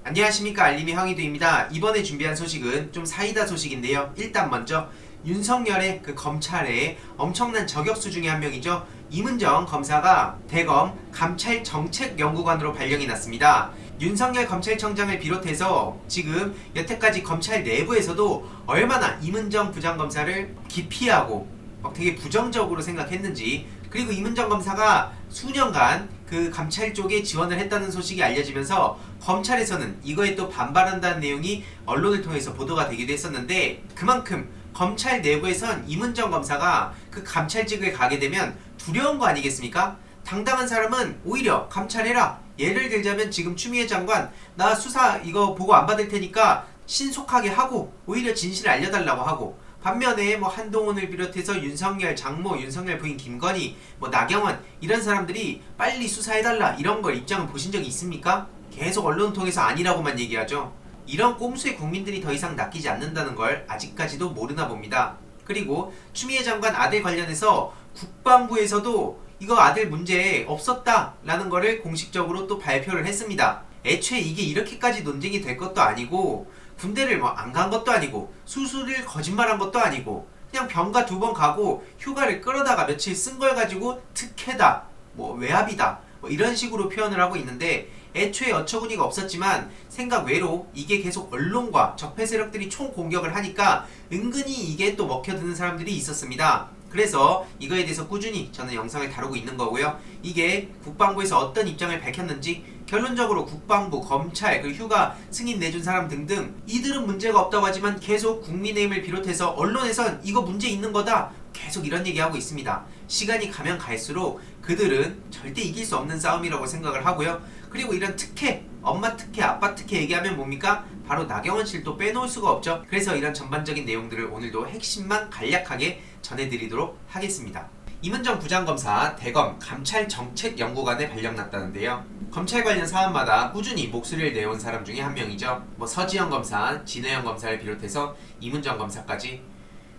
안녕하십니까, 알림이 황희두입니다. 이번에 준비한 소식은 좀 사이다 소식인데요. 일단 먼저 윤석열의 그 검찰의 엄청난 저격수 중에 한 명이죠. 이문정 검사가 대검 감찰정책연구관으로 발령이 났습니다. 윤석열 검찰청장을 비롯해서 지금 여태까지 검찰 내부에서도 얼마나 이문정 부장검사를 기피하고 되게 부정적으로 생각했는지, 그리고 이문정 검사가 수년간 그 감찰 쪽에 지원을 했다는 소식이 알려지면서 검찰에서는 이거에 또 반발한다는 내용이 언론을 통해서 보도가 되기도 했었는데, 그만큼 검찰 내부에선 이문정 검사가 그 감찰직을 가게 되면 두려운 거 아니겠습니까? 당당한 사람은 오히려 감찰해라. 예를 들자면 지금 추미애 장관 나 수사 이거 보고 안 받을 테니까 신속하게 하고 오히려 진실을 알려달라고 하고, 반면에 한동훈을 비롯해서 윤석열 장모, 윤석열 부인 김건희, 나경원 이런 사람들이 빨리 수사해달라 이런 걸 입장을 보신 적이 있습니까? 계속 언론 통해서 아니라고만 얘기하죠. 이런 꼼수에 국민들이 더 이상 낚이지 않는다는 걸 아직까지도 모르나 봅니다. 그리고 추미애 장관 아들 관련해서 국방부에서도 이거 아들 문제 없었다라는 거를 공식적으로 또 발표를 했습니다. 애초에 이게 이렇게까지 논쟁이 될 것도 아니고, 군대를 안 간 것도 아니고, 수술을 거짓말한 것도 아니고, 그냥 병가 2번 가고 휴가를 끌어다가 며칠 쓴 걸 가지고 특혜다, 외압이다, 이런 식으로 표현을 하고 있는데, 애초에 어처구니가 없었지만 생각 외로 이게 계속 언론과 적폐 세력들이 총 공격을 하니까 은근히 이게 또 먹혀드는 사람들이 있었습니다. 그래서 이거에 대해서 꾸준히 저는 영상을 다루고 있는 거고요. 이게 국방부에서 어떤 입장을 밝혔는지, 결론적으로 국방부, 검찰, 그리고 휴가 승인 내준 사람 등등 이들은 문제가 없다고 하지만 계속 국민의힘을 비롯해서 언론에선 이거 문제 있는 거다 계속 이런 얘기하고 있습니다. 시간이 가면 갈수록 그들은 절대 이길 수 없는 싸움이라고 생각을 하고요. 그리고 이런 특혜, 엄마 특혜, 아빠 특혜 얘기하면 뭡니까? 바로 나경원 씨를 또 빼놓을 수가 없죠. 그래서 이런 전반적인 내용들을 오늘도 핵심만 간략하게 전해드리도록 하겠습니다. 이문정 부장검사 대검 감찰정책연구관에 발령났다는데요. 검찰 관련 사안마다 꾸준히 목소리를 내온 사람 중에 한 명이죠. 서지현 검사, 진혜영 검사를 비롯해서 이문정 검사까지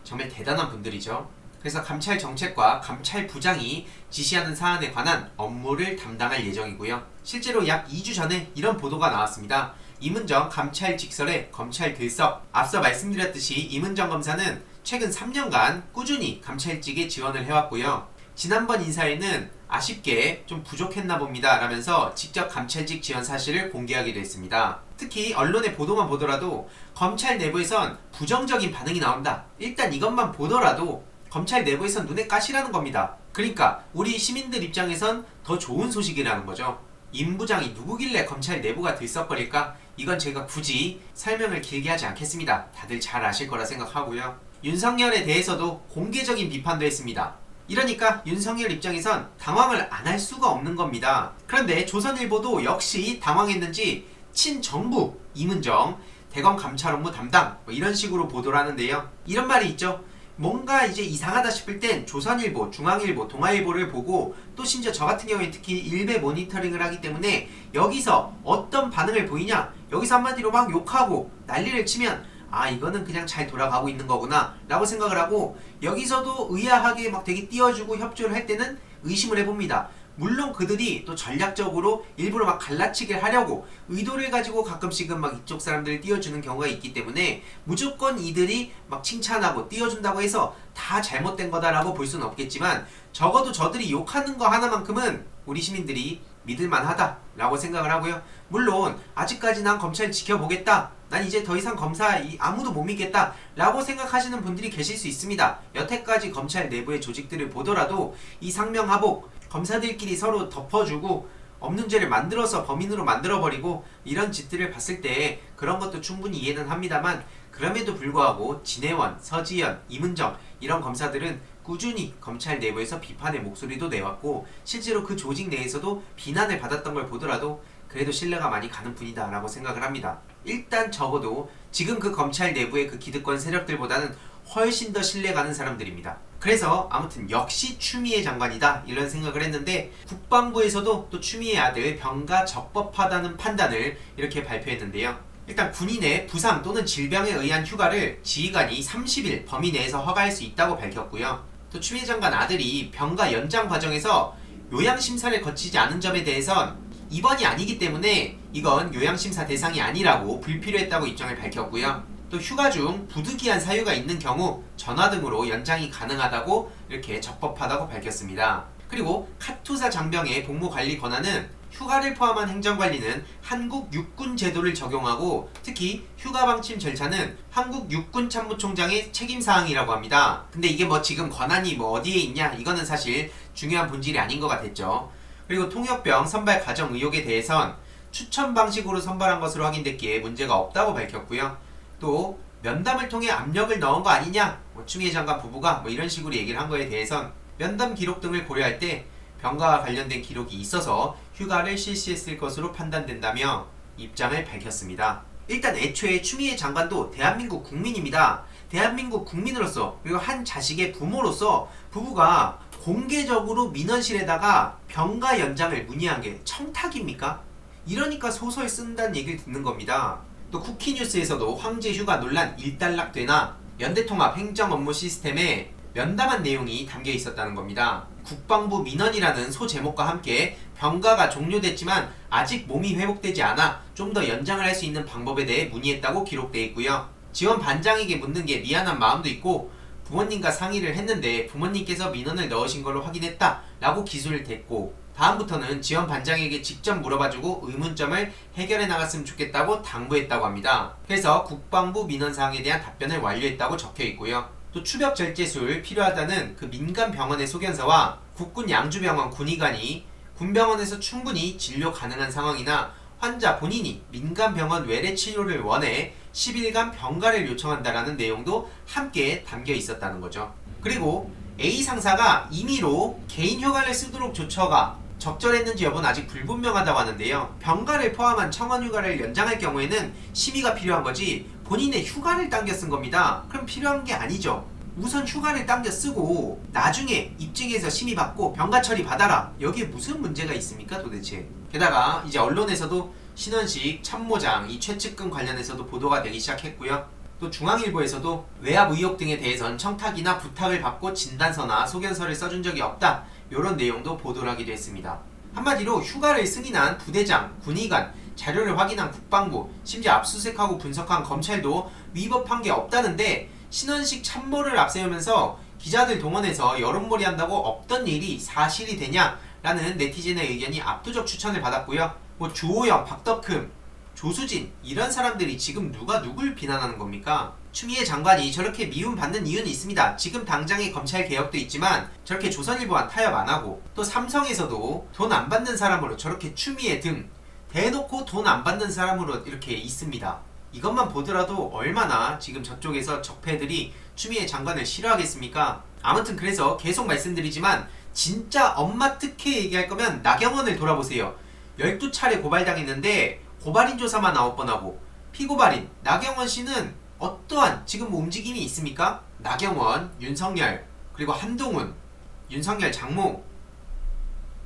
정말 대단한 분들이죠. 그래서 감찰정책과 감찰부장이 지시하는 사안에 관한 업무를 담당할 예정이고요. 실제로 약 2주 전에 이런 보도가 나왔습니다. 이문정 감찰 직설에 검찰 들썩. 앞서 말씀드렸듯이 이문정 검사는 최근 3년간 꾸준히 감찰직에 지원을 해왔고요. 지난번 인사에는 아쉽게 좀 부족했나 봅니다 라면서 직접 감찰직 지원 사실을 공개하기도 했습니다. 특히 언론의 보도만 보더라도 검찰 내부에선 부정적인 반응이 나온다. 일단 이것만 보더라도 검찰 내부에선 눈에 가시라는 겁니다. 그러니까 우리 시민들 입장에선 더 좋은 소식이라는 거죠. 임 부장이 누구길래 검찰 내부가 들썩거릴까? 이건 제가 굳이 설명을 길게 하지 않겠습니다. 다들 잘 아실 거라 생각하고요. 윤석열에 대해서도 공개적인 비판도 했습니다. 이러니까 윤석열 입장에선 당황을 안 할 수가 없는 겁니다. 그런데 조선일보도 역시 당황했는지 친정부 이문정 대검 감찰 업무 담당 이런 식으로 보도를 하는데요. 이런 말이 있죠. 뭔가 이제 이상하다 싶을 땐 조선일보, 중앙일보, 동아일보를 보고, 또 심지어 저 같은 경우에 특히 일베 모니터링을 하기 때문에 여기서 어떤 반응을 보이냐, 여기서 한마디로 막 욕하고 난리를 치면 이거는 그냥 잘 돌아가고 있는 거구나 라고 생각을 하고, 여기서도 의아하게 되게 띄워주고 협조를 할 때는 의심을 해봅니다. 물론 그들이 또 전략적으로 일부러 갈라치기를 하려고 의도를 가지고 가끔씩은 이쪽 사람들을 띄워주는 경우가 있기 때문에 무조건 이들이 칭찬하고 띄워준다고 해서 다 잘못된 거다라고 볼 수는 없겠지만, 적어도 저들이 욕하는 거 하나만큼은 우리 시민들이 믿을만하다 라고 생각을 하고요. 물론 아직까지 난 검찰 지켜보겠다, 난 이제 더 이상 검사 아무도 못 믿겠다 라고 생각하시는 분들이 계실 수 있습니다. 여태까지 검찰 내부의 조직들을 보더라도 이 상명하복, 검사들끼리 서로 덮어주고 없는 죄를 만들어서 범인으로 만들어버리고 이런 짓들을 봤을 때 그런 것도 충분히 이해는 합니다만, 그럼에도 불구하고 진혜원, 서지현, 이문정 이런 검사들은 꾸준히 검찰 내부에서 비판의 목소리도 내왔고, 실제로 그 조직 내에서도 비난을 받았던 걸 보더라도 그래도 신뢰가 많이 가는 분이다 라고 생각을 합니다. 일단 적어도 지금 그 검찰 내부의 그 기득권 세력들보다는 훨씬 더 신뢰가는 사람들입니다. 그래서 아무튼 역시 추미애 장관이다 이런 생각을 했는데, 국방부에서도 또 추미애 아들 병가 적법하다는 판단을 이렇게 발표했는데요. 일단 군인의 부상 또는 질병에 의한 휴가를 지휘관이 30일 범위 내에서 허가할 수 있다고 밝혔고요. 또 추미애 장관 아들이 병가 연장 과정에서 요양심사를 거치지 않은 점에 대해선 입원이 아니기 때문에 이건 요양심사 대상이 아니라고 불필요했다고 입장을 밝혔고요. 또 휴가 중 부득이한 사유가 있는 경우 전화 등으로 연장이 가능하다고 이렇게 적법하다고 밝혔습니다. 그리고 카투사 장병의 복무관리 권한은 휴가를 포함한 행정관리는 한국 육군 제도를 적용하고 특히 휴가 방침 절차는 한국 육군 참모총장의 책임사항이라고 합니다. 근데 이게 뭐 지금 권한이 뭐 어디에 있냐 이거는 사실 중요한 본질이 아닌 것 같았죠. 그리고 통역병 선발 과정 의혹에 대해선 추천 방식으로 선발한 것으로 확인됐기에 문제가 없다고 밝혔고요. 또 면담을 통해 압력을 넣은 거 아니냐 추미애 장관 부부가 뭐 이런 식으로 얘기를 한 거에 대해선 면담 기록 등을 고려할 때 병가와 관련된 기록이 있어서 휴가를 실시했을 것으로 판단된다며 입장을 밝혔습니다. 일단 애초에 추미애 장관도 대한민국 국민입니다. 대한민국 국민으로서 그리고 한 자식의 부모로서 부부가 공개적으로 민원실에다가 병가 연장을 문의한 게 청탁입니까? 이러니까 소설 쓴다는 얘기를 듣는 겁니다. 또 쿠키뉴스에서도 황제 휴가 논란 일단락되나 연대통합 행정 업무 시스템에 면담한 내용이 담겨 있었다는 겁니다. 국방부 민원이라는 소제목과 함께 병가가 종료됐지만 아직 몸이 회복되지 않아 좀 더 연장을 할 수 있는 방법에 대해 문의했다고 기록되어 있고요. 지원 반장에게 묻는 게 미안한 마음도 있고 부모님과 상의를 했는데 부모님께서 민원을 넣으신 걸로 확인했다 라고 기술을 댔고 다음부터는 지원 반장에게 직접 물어봐주고 의문점을 해결해 나갔으면 좋겠다고 당부했다고 합니다. 그래서 국방부 민원사항에 대한 답변을 완료했다고 적혀 있고요. 또 추벽 절제술 필요하다는 그 민간 병원의 소견서와 국군 양주병원 군의관이 군병원에서 충분히 진료 가능한 상황이나 환자 본인이 민간 병원 외래 치료를 원해 10일간 병가를 요청한다라는 내용도 함께 담겨 있었다는 거죠. 그리고 A 상사가 임의로 개인 휴가를 쓰도록 조처가 적절했는지 여부는 아직 불분명하다고 하는데요. 병가를 포함한 청원 휴가를 연장할 경우에는 심의가 필요한 거지 본인의 휴가를 당겨 쓴 겁니다. 그럼 필요한 게 아니죠. 우선 휴가를 당겨 쓰고 나중에 입증해서 심의받고 병가 처리 받아라. 여기에 무슨 문제가 있습니까 도대체. 게다가 이제 언론에서도 신원식 참모장 이 최측근 관련해서도 보도가 되기 시작했고요. 또 중앙일보에서도 외압 의혹 등에 대해선 청탁이나 부탁을 받고 진단서나 소견서를 써준 적이 없다. 이런 내용도 보도를 하기도 했습니다. 한마디로 휴가를 승인한 부대장, 군의관, 자료를 확인한 국방부, 심지어 압수수색하고 분석한 검찰도 위법한 게 없다는데 신원식 참모를 앞세우면서 기자들 동원해서 여론몰이 한다고 없던 일이 사실이 되냐라는 네티즌의 의견이 압도적 추천을 받았고요. 뭐 주호영, 박덕흠, 조수진 이런 사람들이 지금 누가 누굴 비난하는 겁니까? 추미애 장관이 저렇게 미움받는 이유는 있습니다. 지금 당장의 검찰 개혁도 있지만 저렇게 조선일보와 타협 안 하고 또 삼성에서도 돈 안 받는 사람으로 저렇게 추미애 등 대놓고 돈 안 받는 사람으로 이렇게 있습니다. 이것만 보더라도 얼마나 지금 저쪽에서 적폐들이 추미애 장관을 싫어하겠습니까? 아무튼 그래서 계속 말씀드리지만 진짜 엄마 특혜 얘기할 거면 나경원을 돌아보세요. 12차례 고발당했는데 고발인 조사만 9번 하고 피고발인 나경원 씨는 어떠한 지금 뭐 움직임이 있습니까? 나경원, 윤석열, 그리고 한동훈, 윤석열 장모,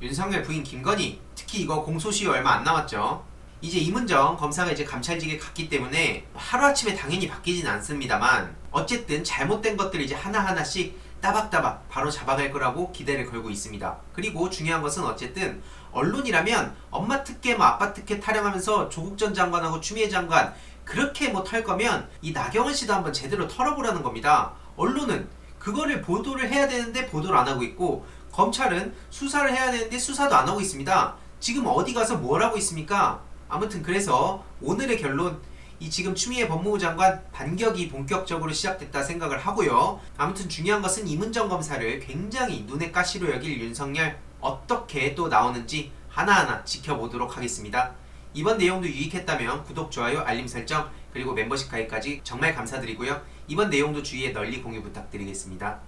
윤석열 부인 김건희, 특히 이거 공소시효 얼마 안 남았죠. 이제 임은정 검사가 이제 감찰직에 갔기 때문에 하루아침에 당연히 바뀌진 않습니다만 어쨌든 잘못된 것들을 이제 하나하나씩 따박따박 바로 잡아갈 거라고 기대를 걸고 있습니다. 그리고 중요한 것은 어쨌든 언론이라면 엄마 특혜 뭐 아빠 특혜 타령하면서 조국 전 장관하고 추미애 장관 그렇게 뭐 털 거면 이 나경원 씨도 한번 제대로 털어보라는 겁니다. 언론은 그거를 보도를 해야 되는데 보도를 안 하고 있고 검찰은 수사를 해야 되는데 수사도 안 하고 있습니다. 지금 어디 가서 뭘 하고 있습니까? 아무튼 그래서 오늘의 결론 이 지금 추미애 법무부 장관 반격이 본격적으로 시작됐다 생각을 하고요. 아무튼 중요한 것은 임은정 검사를 굉장히 눈의 가시로 여길 윤석열 어떻게 또 나오는지 하나하나 지켜보도록 하겠습니다. 이번 내용도 유익했다면 구독, 좋아요, 알림 설정 그리고 멤버십 가입까지 정말 감사드리고요. 이번 내용도 주위에 널리 공유 부탁드리겠습니다.